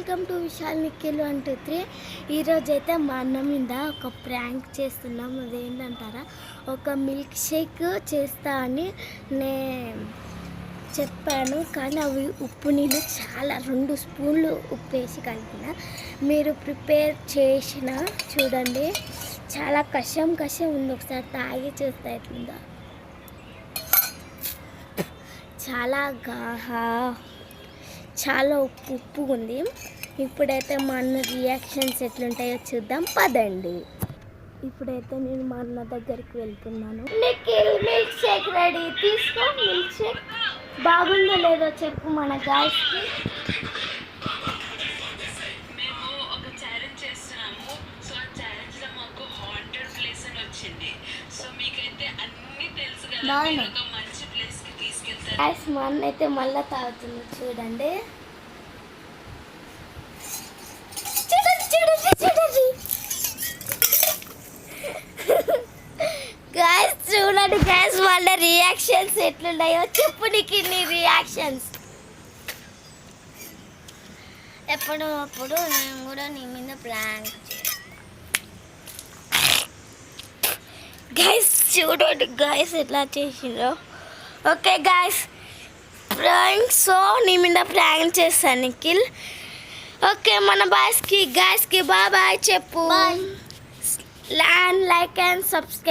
Welcome to Vishal Nikhil 123. ఈరోజు అయితే మా అన్న మీద ఒక ప్రాంక్ చేస్తున్నాం. అదేంటంటారా, ఒక మిల్క్ షేక్ చేస్తా అని చెప్పాను, కానీ అవి ఉప్పు నీళ్ళు చాలా 2 స్పూన్లు ఉప్పు వేసి కలిపిన. మీరు ప్రిపేర్ చేసిన చూడండి, చాలా కషం ఉంది. ఒకసారి తాగి చూస్తే ఎట్లుందో. చాలా ఉప్పు ఉంది. ఇప్పుడైతే మా అన్న రియాక్షన్స్ ఎట్లుంటాయో చూద్దాం పదండి. ఇప్పుడైతే నేను మా అన్న దగ్గరికి వెళ్తున్నాను. నిఖిల్, మిల్క్ షేక్ రెడీ, తీసుకో. మిల్క్ షేక్ బాగుందో లేదో చెప్పు మన గాయస్కి. మేము ఒక ఛాలెంజ్ చేస్తున్నాము. సో ఆ ఛాలెంజ్ లో మాకు హాంటెడ్ ప్లేస్ అని వచ్చింది. సో మీకైతే అన్ని తెలుసు కదా, మీరు ఒక మంచి ప్లేస్ కి తీసుకెళ్తారు. గాయస్, మా అన్న అయితే మళ్ళీ తాగుతుంది చూడండి. చూడండి గాయస్, వాళ్ళ రియాక్షన్స్ ఎట్లున్నాయో చెప్పు. నీకు నీ రియాక్షన్స్ అప్పుడు నేను కూడా నీ మీద ప్రాంక్ గైస్. చూడండి గైస్ ఎట్లా చేసిండ్రో. Okay guys, prank. సో నీ మీద ప్రాంక్ చేస్తాను నిఖిల్. ఓకే, మన గైస్కి బాయ్ చెప్పు. Like and subscribe.